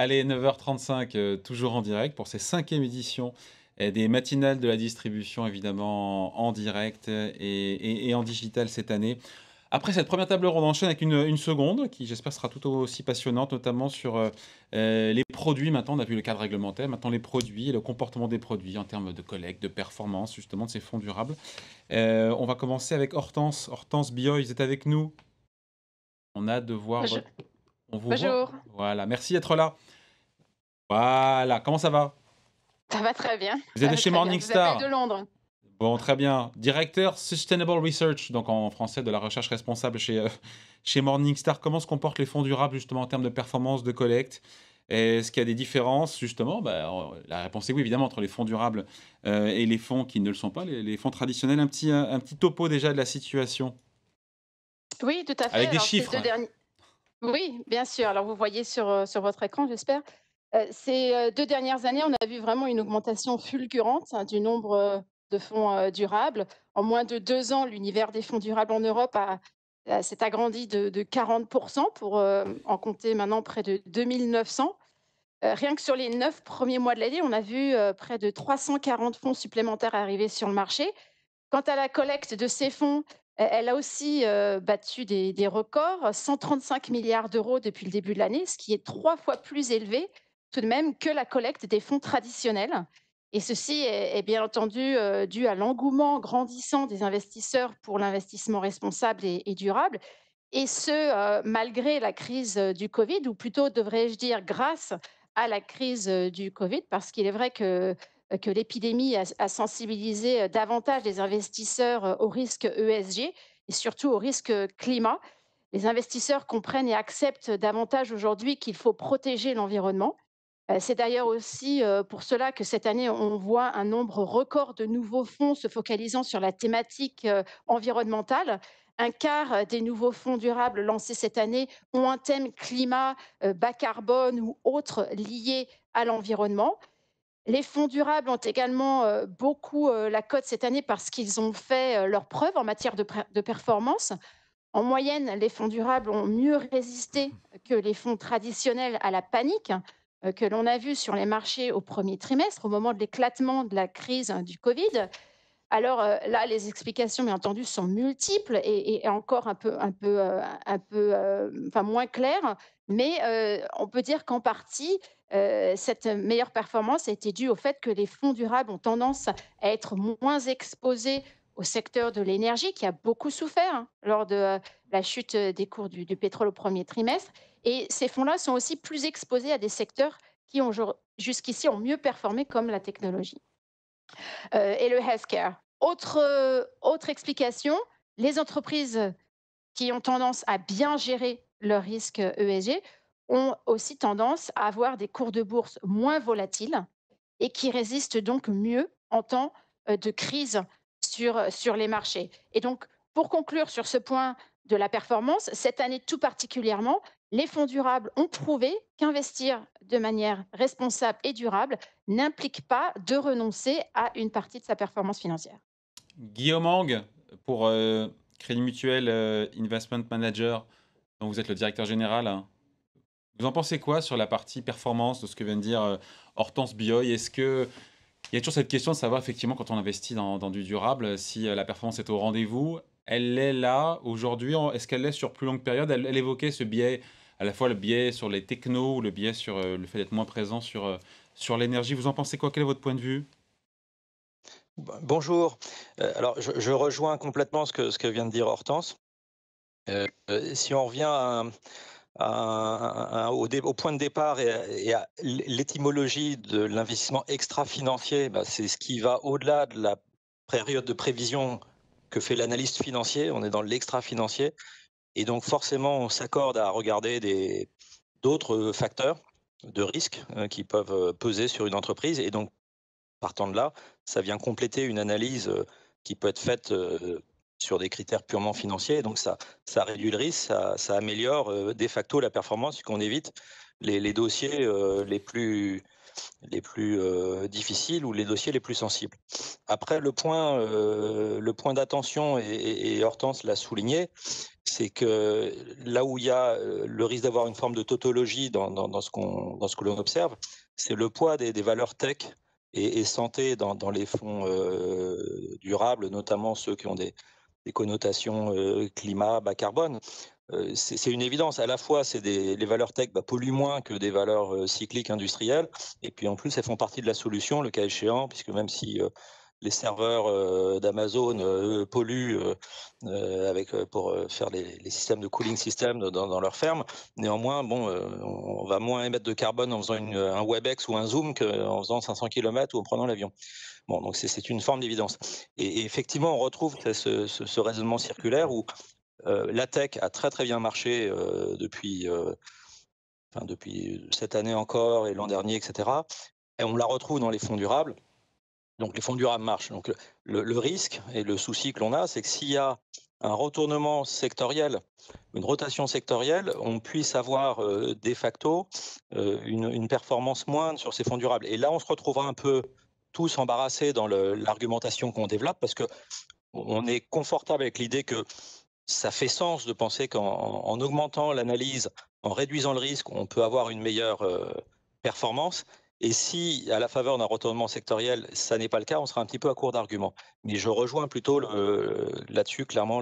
Allez, 9h35, toujours en direct pour cette 5e édition des matinales de la distribution, évidemment en direct et en digital cette année. Après cette première table ronde, on enchaîne avec une seconde qui, j'espère, sera tout aussi passionnante, notamment sur les produits. Maintenant, on a vu le cadre réglementaire, maintenant les produits et le comportement des produits en termes de collecte, de performance, justement, de ces fonds durables. On va commencer avec Hortense. Hortense Bioy, vous êtes avec nous. On a hâte de voir Bonjour. votre... On vous voit. Bonjour. Voilà, merci d'être là. Voilà, comment ça va? Ça va très bien, Vous ça êtes de va chez très bien. Je vous appelle de Morningstar? Londres. Bon, très bien. Directeur Sustainable Research, donc en français de la recherche responsable chez Morningstar. Comment se comportent les fonds durables justement en termes de performance, de collecte? Est-ce qu'il y a des différences justement? La réponse est oui, évidemment, entre les fonds durables et les fonds qui ne le sont pas, les fonds traditionnels. Un petit topo déjà de la situation, Oui, tout à fait. avec des Alors ces 2 chiffres. derniers oui, bien sûr. Alors vous voyez sur votre écran, j'espère. Ces 2 dernières années, on a vu vraiment une augmentation fulgurante, hein, du nombre, de fonds, durables. En moins de 2 ans, l'univers des fonds durables en Europe s'est agrandi de 40 pour, en compter maintenant près de 2 900. Rien que sur les 9 premiers mois de l'année, on a vu, près de 340 fonds supplémentaires arriver sur le marché. Quant à la collecte de ces fonds, elle a aussi, battu des records, 135 milliards d'euros depuis le début de l'année, ce qui est 3 fois plus élevé tout de même que la collecte des fonds traditionnels et ceci est bien entendu, dû à l'engouement grandissant des investisseurs pour l'investissement responsable et durable et ce, malgré la crise, du Covid ou plutôt devrais-je dire grâce à la crise, du Covid parce qu'il est vrai que l'épidémie a sensibilisé, davantage les investisseurs, aux risques ESG et surtout au risque, climat. Les investisseurs comprennent et acceptent davantage aujourd'hui qu'il faut protéger l'environnement. C'est d'ailleurs aussi, pour cela que cette année, on voit un nombre record de nouveaux fonds se focalisant sur la thématique, environnementale. Un quart, des nouveaux fonds durables lancés cette année ont un thème climat, bas carbone ou autres liés à l'environnement. Les fonds durables ont également, beaucoup, la cote cette année parce qu'ils ont fait, leurs preuves en matière de performance. En moyenne, les fonds durables ont mieux résisté que les fonds traditionnels à la panique, que l'on a vue sur les marchés au premier trimestre, au moment de l'éclatement de la crise, du Covid. Alors, là, les explications, bien entendu, sont multiples et encore enfin, moins claires, mais on peut dire qu'en partie, cette meilleure performance a été due au fait que les fonds durables ont tendance à être moins exposés au secteur de l'énergie qui a beaucoup souffert, hein, lors de, la chute, des cours du pétrole au premier trimestre et ces fonds-là sont aussi plus exposés à des secteurs qui ont jusqu'ici ont mieux performé comme la technologie. Et le healthcare. Autre explication, les entreprises qui ont tendance à bien gérer leurs risques ESG ont aussi tendance à avoir des cours de bourse moins volatiles et qui résistent donc mieux en temps de crise sur les marchés. Et donc, pour conclure sur ce point de la performance, cette année tout particulièrement, les fonds durables ont prouvé qu'investir de manière responsable et durable n'implique pas de renoncer à une partie de sa performance financière. Guillaume Hang, pour Crédit Mutuel Investment Manager, dont vous êtes le directeur général. Vous en pensez quoi sur la partie performance de ce que vient de dire Hortense Bioy? Est-ce que il y a toujours cette question de savoir effectivement quand on investit dans du durable, si la performance est au rendez-vous? Elle est là aujourd'hui? Est-ce qu'elle l'est sur plus longue période? Elle évoquait ce biais, à la fois le biais sur les technos, ou le biais sur le fait d'être moins présent sur l'énergie. Vous en pensez quoi? Quel est votre point de vue? Bonjour. Alors je rejoins complètement ce que vient de dire Hortense. Si on revient au point de départ et à l'étymologie de l'investissement extra-financier, bah, c'est ce qui va au-delà de la période de prévision que fait l'analyste financier. On est dans l'extra-financier et donc forcément on s'accorde à regarder d'autres facteurs de risque, qui peuvent, peser sur une entreprise et donc partant de là, ça vient compléter une analyse, qui peut être faite, sur des critères purement financiers. Donc ça réduit le risque, ça améliore, de facto la performance puisqu'on évite les dossiers, les plus les plus difficiles ou les dossiers les plus sensibles. Après, le point d'attention, et Hortense l'a souligné, c'est que là où il y a le risque d'avoir une forme de tautologie dans ce que l'on observe, c'est le poids des valeurs tech et santé dans les fonds durables, notamment ceux qui ont des connotations climat, bas carbone. C'est une évidence. À la fois, les valeurs tech polluent moins que des valeurs cycliques industrielles. Et puis en plus, elles font partie de la solution, le cas échéant, puisque même si les serveurs d'Amazon polluent pour faire les systèmes de cooling system dans leurs fermes, néanmoins, on va moins émettre de carbone en faisant un WebEx ou un Zoom qu'en faisant 500 km ou en prenant l'avion. Bon, donc c'est une forme d'évidence. Et effectivement, on retrouve ce raisonnement circulaire où la tech a très très bien marché depuis cette année encore et l'an dernier, etc. Et on la retrouve dans les fonds durables. Donc les fonds durables marchent. Donc le risque et le souci que l'on a, c'est que s'il y a un retournement sectoriel, une rotation sectorielle, on puisse avoir de facto une performance moindre sur ces fonds durables. Et là, on se retrouvera un peu tous embarrassés dans l'argumentation qu'on développe, parce que on est confortable avec l'idée que ça fait sens de penser qu'en augmentant l'analyse, en réduisant le risque, on peut avoir une meilleure performance. Et si, à la faveur d'un retournement sectoriel, ça n'est pas le cas, on sera un petit peu à court d'arguments. Mais je rejoins plutôt là-dessus, clairement,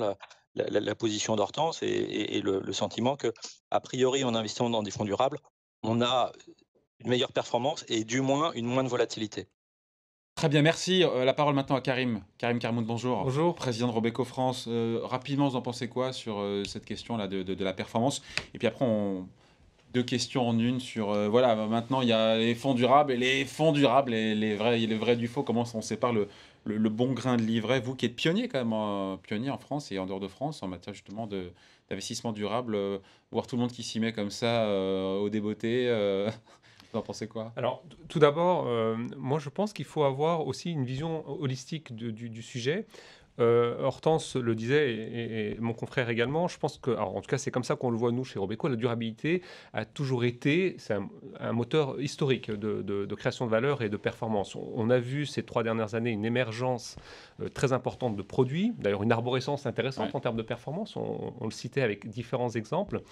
la position d'Hortense et le sentiment que, a priori, en investissant dans des fonds durables, on a une meilleure performance et du moins une moindre volatilité. Très bien, merci. La parole maintenant à Karim. Karim Karmoud, bonjour. Bonjour. Président de Robeco France. Rapidement, vous en pensez quoi sur cette question-là de la performance? Et puis après, deux questions en une sur... voilà, maintenant, il y a les fonds durables et les fonds durables et les vrais du faux. Comment on sépare le bon grain de l'ivraie? Vous qui êtes pionnier quand même, pionnier en France et en dehors de France en matière justement d'investissement durable, voir tout le monde qui s'y met comme ça au débeauté. Vous en pensez quoi? Alors, tout d'abord, moi je pense qu'il faut avoir aussi une vision holistique du sujet. Hortense le disait et mon confrère également. Je pense que, alors en tout cas, c'est comme ça qu'on le voit nous chez Robeco. La durabilité a toujours été, c'est un moteur historique de création de valeur et de performance. On a vu ces 3 dernières années une émergence très importante de produits, d'ailleurs une arborescence intéressante en termes de performance. On le citait avec différents exemples.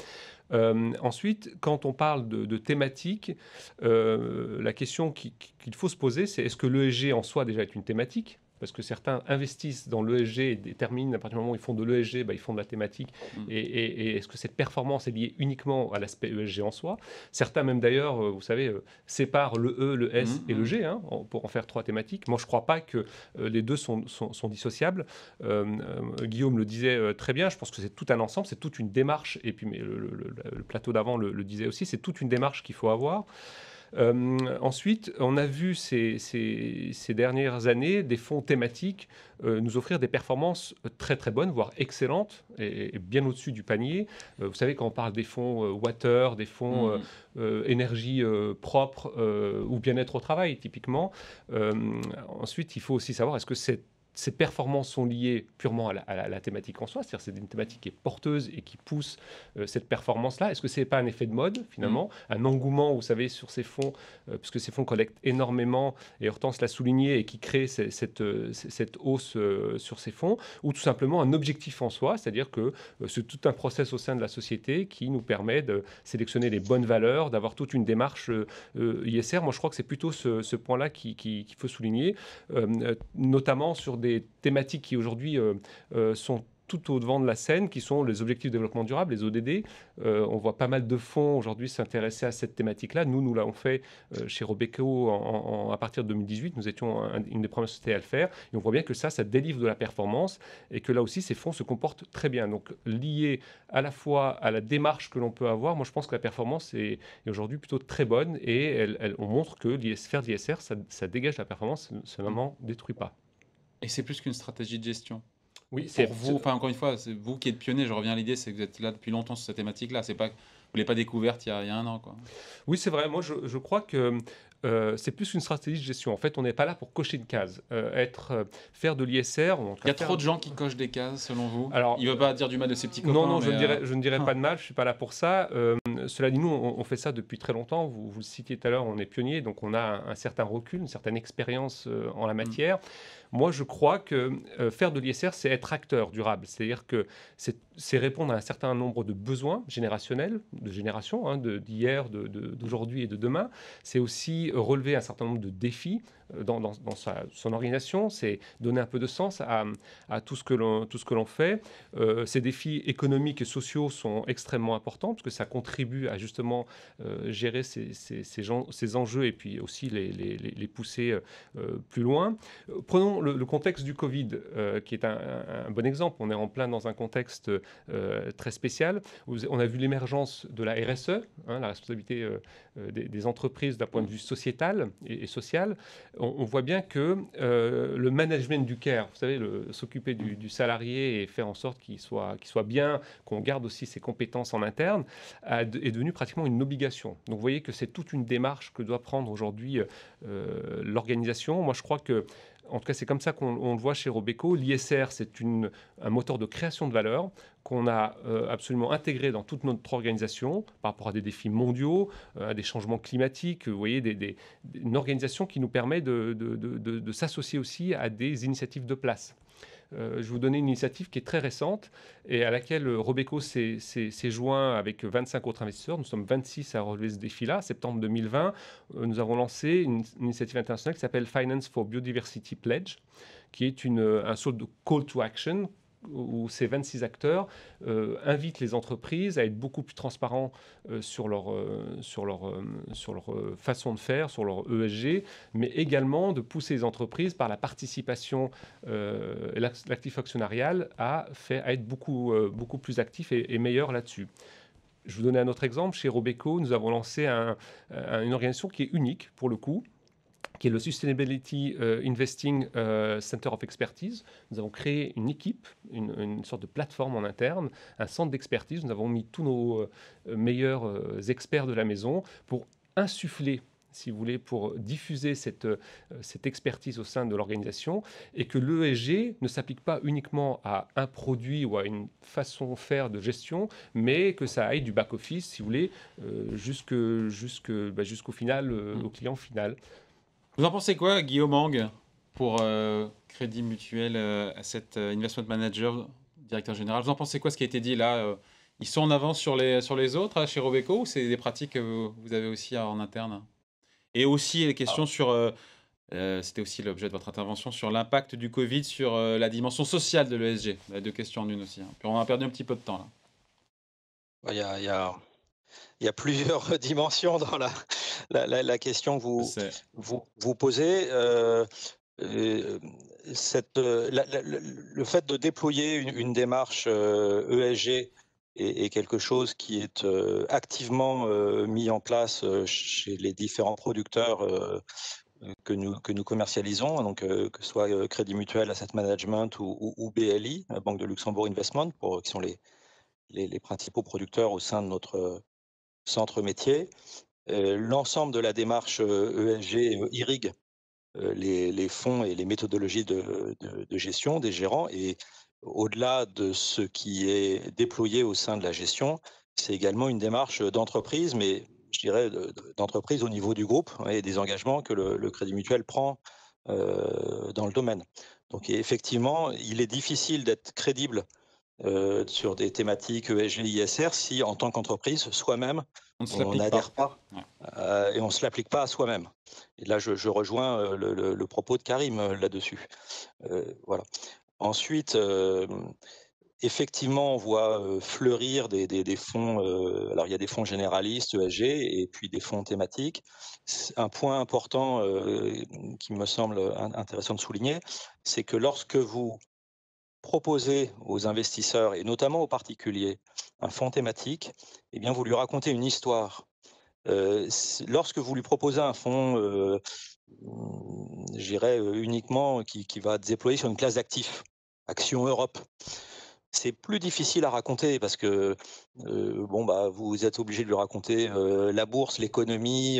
Ensuite, quand on parle de thématiques, la question qu'il faut se poser, c'est est-ce que l'ESG en soi déjà est une thématique? Parce que certains investissent dans l'ESG et déterminent, à partir du moment où ils font de l'ESG, ils font de la thématique. Et est-ce que cette performance est liée uniquement à l'aspect ESG en soi? Certains même d'ailleurs, vous savez, séparent le E, le S et le G pour en faire 3 thématiques. Moi, je ne crois pas que les deux sont dissociables. Guillaume le disait très bien, je pense que c'est tout un ensemble, c'est toute une démarche. Et puis le plateau d'avant le disait aussi, c'est toute une démarche qu'il faut avoir. Ensuite, on a vu ces dernières années des fonds thématiques nous offrir des performances très très bonnes, voire excellentes, et bien au-dessus du panier. Vous savez, quand on parle des fonds water, des fonds énergie propre ou bien-être au travail, typiquement. Ensuite, il faut aussi savoir, est-ce que ces performances sont liées purement à la thématique en soi, c'est-à-dire c'est une thématique qui est porteuse et qui pousse cette performance-là. Est-ce que ce n'est pas un effet de mode, finalement, un engouement, vous savez, sur ces fonds, puisque ces fonds collectent énormément, et Hortense l'a souligné, et qui crée cette hausse sur ces fonds, ou tout simplement un objectif en soi, c'est-à-dire que c'est tout un process au sein de la société qui nous permet de sélectionner les bonnes valeurs, d'avoir toute une démarche ISR. Moi, je crois que c'est plutôt ce point-là qu'il faut souligner, notamment sur des thématiques qui aujourd'hui sont tout au devant de la scène, qui sont les objectifs de développement durable, les ODD. On voit pas mal de fonds aujourd'hui s'intéresser à cette thématique-là. Nous l'avons fait chez Robeco à partir de 2018. Nous étions une des premières sociétés à le faire. Et on voit bien que ça délivre de la performance et que là aussi, ces fonds se comportent très bien. Donc, lié à la fois à la démarche que l'on peut avoir, moi, je pense que la performance est aujourd'hui plutôt très bonne et on montre que faire de l'ISR, ça dégage la performance, ça ne m'en détruit pas. Et c'est plus qu'une stratégie de gestion. Oui, pour vous, encore une fois, c'est vous qui êtes pionnier, je reviens à l'idée, c'est que vous êtes là depuis longtemps sur cette thématique-là. C'est pas, vous ne l'avez pas découverte il y a 1 an, quoi. Oui, c'est vrai. Moi, je crois que c'est plus une stratégie de gestion. En fait, on n'est pas là pour cocher une case. Faire de l'ISR... Il y a trop de gens qui cochent des cases, selon vous? Alors, il ne veut pas dire du mal de ses petits copains. Non, je ne dirais pas de mal, je ne suis pas là pour ça. Cela dit, nous, on fait ça depuis très longtemps. Vous le citiez tout à l'heure, on est pionnier, donc on a un certain recul, une certaine expérience en la matière. Moi, je crois que faire de l'ISR, c'est être acteur durable. C'est-à-dire que c'est répondre à un certain nombre de besoins générationnels, de générations, hein, d'hier, d'aujourd'hui et de demain. C'est aussi relever un certain nombre de défis dans son organisation. C'est donner un peu de sens à tout ce que l'on fait. Ces défis économiques et sociaux sont extrêmement importants parce que ça contribue à justement gérer ces enjeux et puis aussi les pousser plus loin. Prenons le contexte du Covid, qui est un bon exemple. On est en plein dans un contexte très spécial. On a vu l'émergence de la RSE, hein, la responsabilité des entreprises d'un point de vue sociétal et social. On voit bien que le management du care, vous savez, s'occuper du salarié et faire en sorte qu'il soit bien, qu'on garde aussi ses compétences en interne, est devenu pratiquement une obligation. Donc vous voyez que c'est toute une démarche que doit prendre aujourd'hui l'organisation. Moi, je crois que en tout cas, c'est comme ça qu'on le voit chez Robeco. L'ISR, c'est un moteur de création de valeur qu'on a absolument intégré dans toute notre organisation par rapport à des défis mondiaux, à des changements climatiques. Vous voyez, une organisation qui nous permet de s'associer aussi à des initiatives de place. Je vais vous donner une initiative qui est très récente et à laquelle Robeco s'est joint avec 25 autres investisseurs. Nous sommes 26 à relever ce défi-là. Septembre 2020, nous avons lancé une initiative internationale qui s'appelle Finance for Biodiversity Pledge, qui est un sorte de call to action où ces 26 acteurs invitent les entreprises à être beaucoup plus transparents sur leur façon de faire, sur leur ESG, mais également de pousser les entreprises par la participation et l'actif actionnarial à être beaucoup plus actifs et meilleurs là-dessus. Je vous donne un autre exemple. Chez Robeco, nous avons lancé une organisation qui est unique pour le coup, qui est le Sustainability Investing Center of Expertise. Nous avons créé une équipe, une sorte de plateforme en interne, un centre d'expertise. Nous avons mis tous nos meilleurs experts de la maison pour insuffler, si vous voulez, pour diffuser cette expertise au sein de l'organisation et que l'ESG ne s'applique pas uniquement à un produit ou à une façon de faire de gestion, mais que ça aille du back-office, si vous voulez, jusqu'au final, au client final. Vous en pensez quoi, Guillaume Ang, pour Crédit Mutuel Asset Investment Manager, directeur général? Vous en pensez quoi, ce qui a été dit là Ils sont en avance sur les autres chez Robeco ou c'est des pratiques que vous avez aussi en interne? Et aussi les questions sur, c'était aussi l'objet de votre intervention, sur l'impact du Covid sur la dimension sociale de l'ESG. Deux questions en une aussi. Hein. Puis on a perdu un petit peu de temps là. Il y a plusieurs dimensions dans la question que vous posez. Le fait de déployer une démarche ESG est quelque chose qui est activement mis en place chez les différents producteurs que nous commercialisons, donc que ce soit Crédit Mutuel Asset Management ou BLI, Banque de Luxembourg Investment, qui sont les principaux producteurs au sein de notre centre métier. L'ensemble de la démarche ESG irrigue les fonds et les méthodologies de gestion des gérants. Et au-delà de ce qui est déployé au sein de la gestion, c'est également une démarche d'entreprise, mais je dirais d'entreprise au niveau du groupe et des engagements que le Crédit Mutuel prend dans le domaine. Donc effectivement, il est difficile d'être crédible sur des thématiques ESG, ISR si en tant qu'entreprise, soi-même, on n'adhère pas et on ne se l'applique pas à soi-même. Et là, je rejoins le propos de Karim là-dessus. Voilà. Ensuite, effectivement, on voit fleurir des fonds. Alors, il y a des fonds généralistes, ESG, et puis des fonds thématiques. Un point important qui me semble intéressant de souligner, c'est que lorsque vous proposez aux investisseurs, et notamment aux particuliers, un fonds thématique, eh bien, vous lui racontez une histoire. Lorsque vous lui proposez un fonds, j'irais uniquement qui va se déployer sur une classe d'actifs, Action Europe, c'est plus difficile à raconter parce que vous êtes obligé de lui raconter la bourse, l'économie,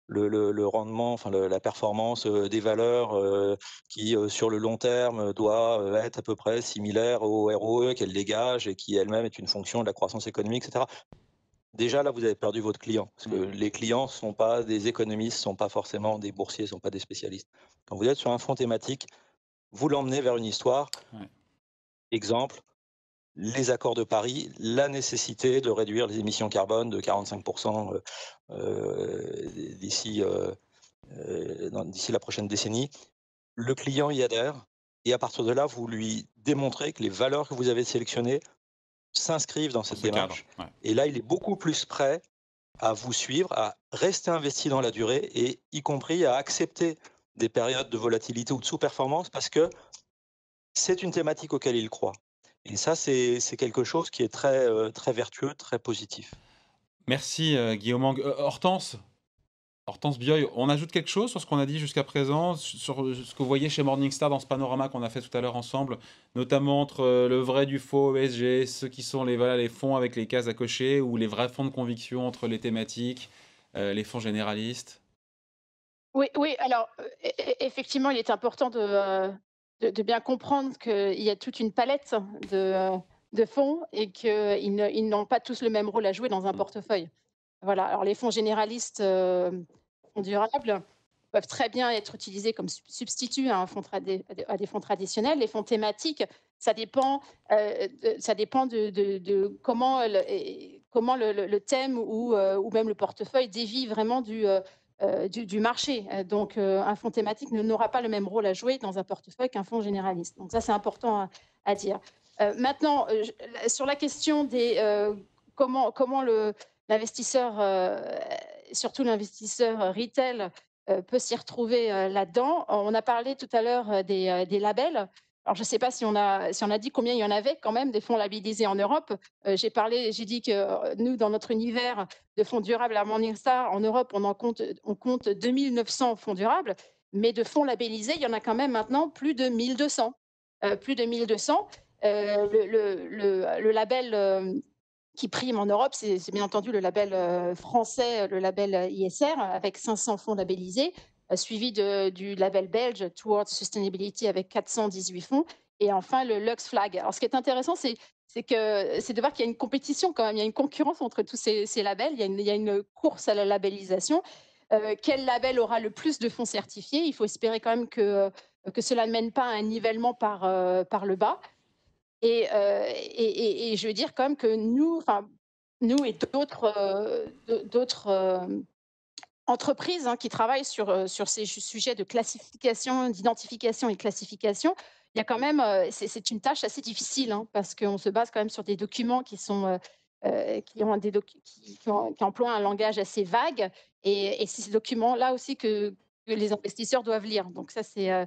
le rendement, enfin la performance des valeurs qui, sur le long terme, doit être à peu près similaire au ROE qu'elle dégage et qui elle-même est une fonction de la croissance économique, etc. déjà là, vous avez perdu votre client. Parce que Mm. les clients ne sont pas des économistes, ne sont pas forcément des boursiers, ne sont pas des spécialistes. Quand vous êtes sur un fonds thématique, vous l'emmenez vers une histoire. Ouais. Exemple, les accords de Paris, la nécessité de réduire les émissions carbone de 45% d'ici d'ici la prochaine décennie. Le client y adhère et à partir de là, vous lui démontrez que les valeurs que vous avez sélectionnées s'inscrivent dans Dans cette ce cadre. démarche. Ouais. Et là, il est beaucoup plus prêt à vous suivre, à rester investi dans la durée et y compris à accepter des périodes de volatilité ou de sous-performance parce que c'est une thématique auquel il croit. Et ça, c'est quelque chose qui est très, très vertueux, très positif. Merci Guillaume Ang. Hortense Bioy, on ajoute quelque chose sur ce qu'on a dit jusqu'à présent, sur ce que vous voyez chez Morningstar dans ce panorama qu'on a fait tout à l'heure ensemble, notamment entre le vrai du faux ESG, ceux qui sont les fonds avec les cases à cocher, ou les vrais fonds de conviction entre les thématiques, les fonds généralistes. Oui, oui, alors, effectivement, il est important de bien comprendre qu'il y a toute une palette de fonds et qu'ils n'ont pas tous le même rôle à jouer dans un Mm. portefeuille. Voilà, alors les fonds généralistes, fonds durables peuvent très bien être utilisés comme substitut à à des fonds traditionnels. Les fonds thématiques, ça dépend de comment comment le thème ou même le portefeuille dévie vraiment du marché. Donc, un fonds thématique n'aura pas le même rôle à jouer dans un portefeuille qu'un fonds généraliste. Donc ça, c'est important à dire. Maintenant, sur la question des comment l'investisseur, surtout l'investisseur retail, peut s'y retrouver là-dedans. On a parlé tout à l'heure des labels. Alors, je ne sais pas si on a dit combien il y en avait quand même des fonds labellisés en Europe. J'ai dit que nous, dans notre univers de fonds durables à Morningstar, en Europe, on compte 2900 fonds durables, mais de fonds labellisés, il y en a quand même maintenant plus de 1200. Plus de 1200. Le label qui prime en Europe, c'est bien entendu le label français, le label ISR, avec 500 fonds labellisés, suivi du label belge Towards Sustainability avec 418 fonds, et enfin le Lux Flag. Alors, ce qui est intéressant, c'est de voir qu'il y a une compétition quand même, il y a une concurrence entre tous ces labels, il y a une course à la labellisation. Quel label aura le plus de fonds certifiés? Il faut espérer quand même que cela ne mène pas à un nivellement par le bas. Et je veux dire quand même que nous et d'autres entreprises qui travaillent sur ces sujets de classification, d'identification et de classification, il y a quand même, c'est une tâche assez difficile, parce qu'on se base quand même sur des documents qui emploient un langage assez vague, et c'est ces documents-là aussi que les investisseurs doivent lire. Donc ça, c'est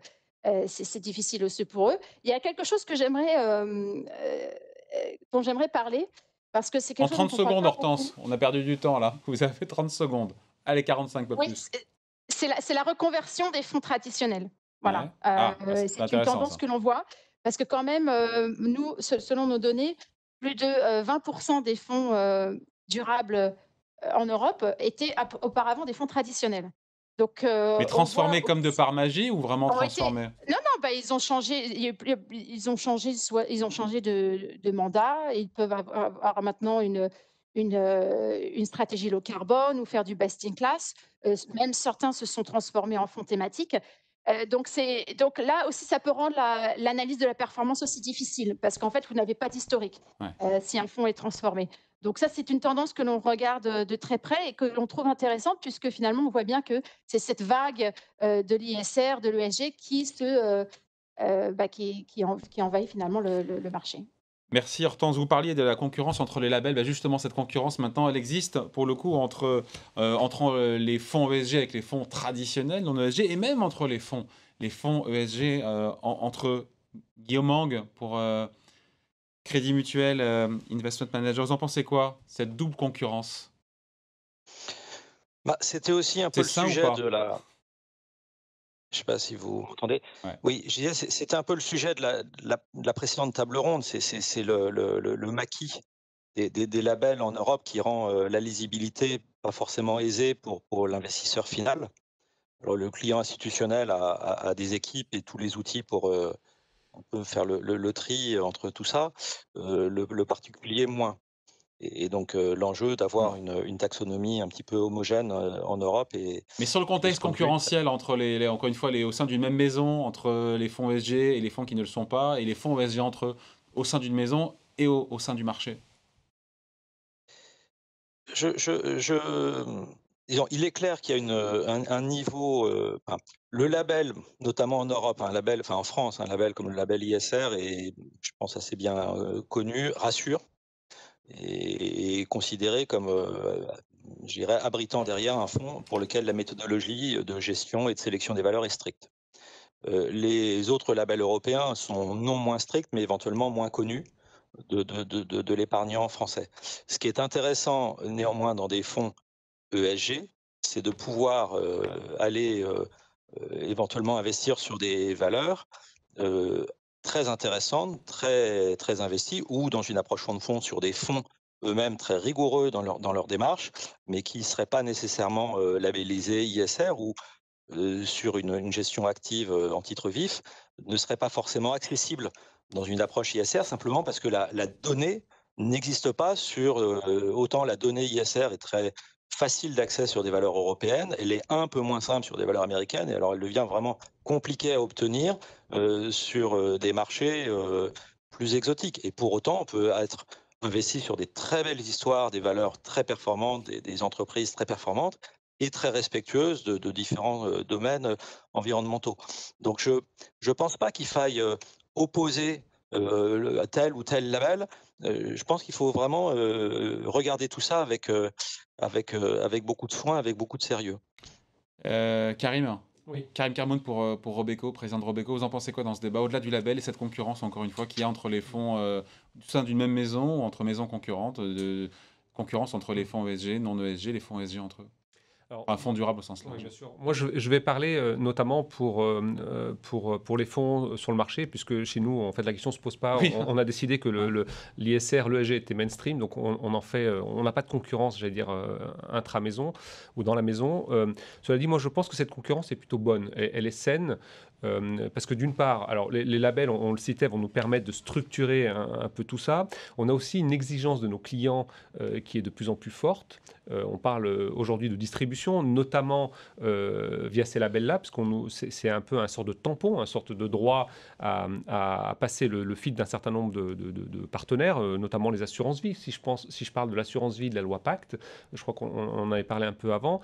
difficile aussi pour eux. Il y a quelque chose dont j'aimerais parler, parce que c'est En quelque chose dont 30 on parle secondes, pas beaucoup. Hortense, on a perdu du temps là. Vous avez 30 secondes. Allez, 45, pas Oui, plus. c'est la reconversion des fonds traditionnels. Voilà, Ouais. Ah, bah, c'est c'est une intéressant tendance ça. que l'on voit, parce que quand même, nous, selon nos données, plus de 20% des fonds durables en Europe étaient auparavant des fonds traditionnels. Donc, Mais on voit transformé comme de aussi par magie ou vraiment ont été transformé? non, non, bah, ils ont changé, ils ont changé de mandat. Ils peuvent avoir maintenant une stratégie low carbone ou faire du best in class. Même certains se sont transformés en fonds thématiques. Donc là aussi, ça peut rendre l'analyse de la performance aussi difficile, parce qu'en fait, vous n'avez pas d'historique, Ouais. si un fonds est transformé. Donc ça, c'est une tendance que l'on regarde de très près et que l'on trouve intéressante, puisque finalement, on voit bien que c'est cette vague de l'ISR, de l'ESG qui envahit finalement le marché. Merci Hortense, vous parliez de la concurrence entre les labels. Bah, justement, cette concurrence maintenant, elle existe pour le coup entre les fonds ESG avec les fonds traditionnels non ESG, et même entre les fonds ESG entre Guillaume Ang pour Crédit Mutuel Investment Manager. Vous en pensez quoi, cette double concurrence? Bah, c'était aussi un peu C'est le sain ou sujet pas? de la. Je sais pas si vous m'entendez? Ouais. Oui, je disais, c'était un peu le sujet de la précédente table ronde. C'est le maquis des labels en Europe qui rend la lisibilité pas forcément aisée pour l'investisseur final. Alors, le client institutionnel a des équipes et tous les outils pour un peu faire le tri entre tout ça. Le particulier, moins. Et donc l'enjeu d'avoir une taxonomie un petit peu homogène en Europe Mais sur le et de se contexte conduire. concurrentiel entre encore une fois, au sein d'une même maison, entre les fonds ESG et les fonds qui ne le sont pas, et les fonds ESG entre eux, au sein d'une maison et au sein du marché. Disons, il est clair qu'il y a un niveau, le label, notamment en Europe, un label, enfin en France, un label comme le label ISR est, je pense, assez bien connu, rassure et est considéré comme, je dirais, abritant derrière un fonds pour lequel la méthodologie de gestion et de sélection des valeurs est stricte. Les autres labels européens sont non moins stricts, mais éventuellement moins connus de l'épargnant français. Ce qui est intéressant néanmoins dans des fonds ESG, c'est de pouvoir aller éventuellement investir sur des valeurs euh, très intéressantes, très investies, ou dans une approche fonds de fonds sur des fonds eux-mêmes très rigoureux dans leur démarche, mais qui ne seraient pas nécessairement labellisés ISR ou sur une gestion active en titre vif, ne seraient pas forcément accessibles dans une approche ISR, simplement parce que la donnée n'existe pas sur, autant la donnée ISR est très facile d'accès sur des valeurs européennes, elle est un peu moins simple sur des valeurs américaines, et alors elle devient vraiment compliquée à obtenir sur des marchés plus exotiques. Et pour autant, on peut être investi sur des très belles histoires, des valeurs très performantes, des entreprises très performantes et très respectueuses de différents domaines environnementaux. Donc je pense pas qu'il faille opposer tel ou tel label. Je pense qu'il faut vraiment regarder tout ça avec beaucoup de soin, avec beaucoup de sérieux. Karim, Oui. Karim Karmoun pour Robeco, président de Robeco, vous en pensez quoi dans ce débat, au-delà du label et cette concurrence, encore une fois, qu'il y a entre les fonds au sein d'une même maison ou entre maisons concurrentes, concurrence entre les fonds ESG, non ESG, les fonds ESG entre eux? Alors, Enfin, fonds durables au sens oui, large. bien sûr. Moi, je vais parler notamment pour les fonds sur le marché, puisque chez nous, en fait, la question ne se pose pas. Oui. On a décidé que l'ISR, l'ESG était mainstream, donc on en fait, on n'a pas de concurrence, j'allais dire, intra-maison ou dans la maison. Cela dit, moi, je pense que cette concurrence est plutôt bonne. Elle est saine. Parce que d'une part, alors les labels, on le citait, vont nous permettre de structurer un peu tout ça. On a aussi une exigence de nos clients qui est de plus en plus forte. On parle aujourd'hui de distribution, notamment via ces labels-là, parce c'est un peu un sort de tampon, un sorte de droit à passer le fil d'un certain nombre de partenaires, notamment les assurances vie. Si je parle de l'assurance vie de la loi Pacte, je crois qu'on en avait parlé un peu avant,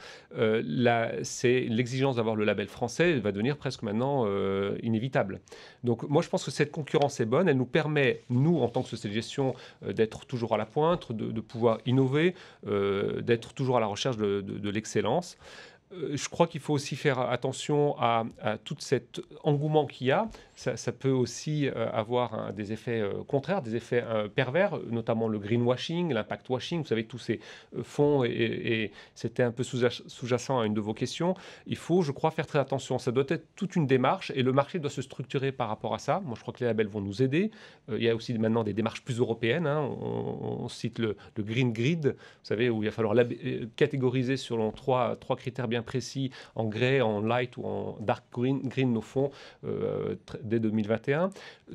c'est l'exigence d'avoir le label français va devenir presque maintenant inévitable. Donc moi je pense que cette concurrence est bonne, elle nous permet, nous en tant que société de gestion, d'être toujours à la pointe, de pouvoir innover, d'être toujours à la recherche de l'excellence. Je crois qu'il faut aussi faire attention à tout cet engouement qu'il y a. Ça peut aussi avoir des effets contraires, des effets pervers, notamment le greenwashing, l'impact washing. Vous savez, tous ces fonds, et c'était un peu sous-jacent à une de vos questions. Il faut, je crois, faire très attention. Ça doit être toute une démarche et le marché doit se structurer par rapport à ça. Moi, je crois que les labels vont nous aider. Il y a aussi maintenant des démarches plus européennes. Hein. On cite le Green Grid, vous savez, où il va falloir catégoriser selon trois critères bien précis, en grey, en light ou en dark green nos fonds dès 2021.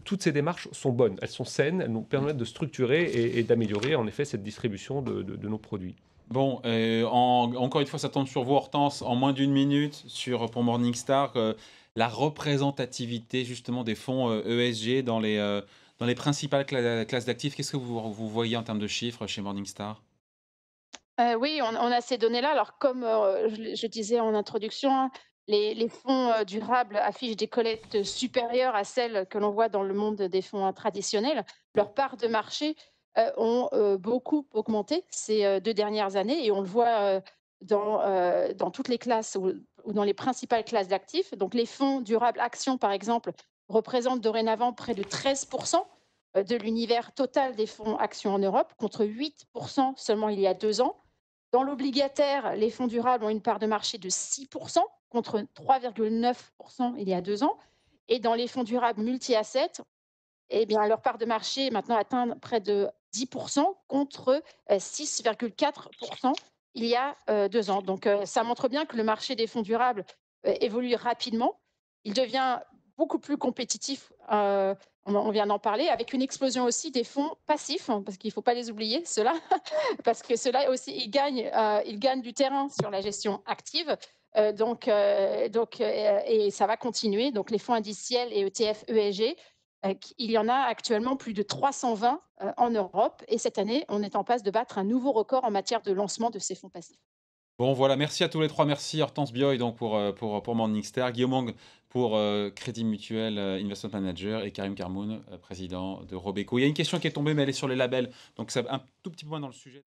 Toutes ces démarches sont bonnes, elles sont saines, elles nous permettent de structurer et d'améliorer en effet cette distribution de nos produits. Bon, encore une fois, ça tombe sur vous, Hortense, en moins d'une minute pour Morningstar, la représentativité justement des fonds ESG dans les principales classes d'actifs. Qu'est-ce que vous voyez en termes de chiffres chez Morningstar? Oui, on a ces données-là. Alors comme, je disais en introduction, hein, les fonds, durables affichent des collectes supérieures à celles que l'on voit dans le monde des fonds, traditionnels. Leurs parts de marché, ont, beaucoup augmenté ces, 2 dernières années et on le voit, dans toutes les classes ou dans les principales classes d'actifs. Donc les fonds durables actions, par exemple, représentent dorénavant près de 13 de l'univers total des fonds actions en Europe, contre 8 seulement il y a 2 ans. Dans l'obligataire, les fonds durables ont une part de marché de 6 contre 3,9 il y a 2 ans. Et dans les fonds durables multi-assets, eh bien, leur part de marché maintenant atteint près de 10 contre 6,4 il y a 2 ans. Donc, ça montre bien que le marché des fonds durables évolue rapidement. Il devient beaucoup plus compétitif on vient d'en parler, avec une explosion aussi des fonds passifs, hein, parce qu'il ne faut pas les oublier, ceux-là, parce que ceux-là aussi, ils gagnent du terrain sur la gestion active. Et ça va continuer. Donc, les fonds indiciels et ETF ESG, il y en a actuellement plus de 320 en Europe. Et cette année, on est en passe de battre un nouveau record en matière de lancement de ces fonds passifs. Bon, voilà, merci à tous les trois. Merci Hortense Bioy donc pour Morningstar, Guillaume Hang pour Crédit Mutuel Investment Manager et Karim Karmoun, président de Robeco. Il y a une question qui est tombée, mais elle est sur les labels, donc c'est un tout petit peu moins dans le sujet.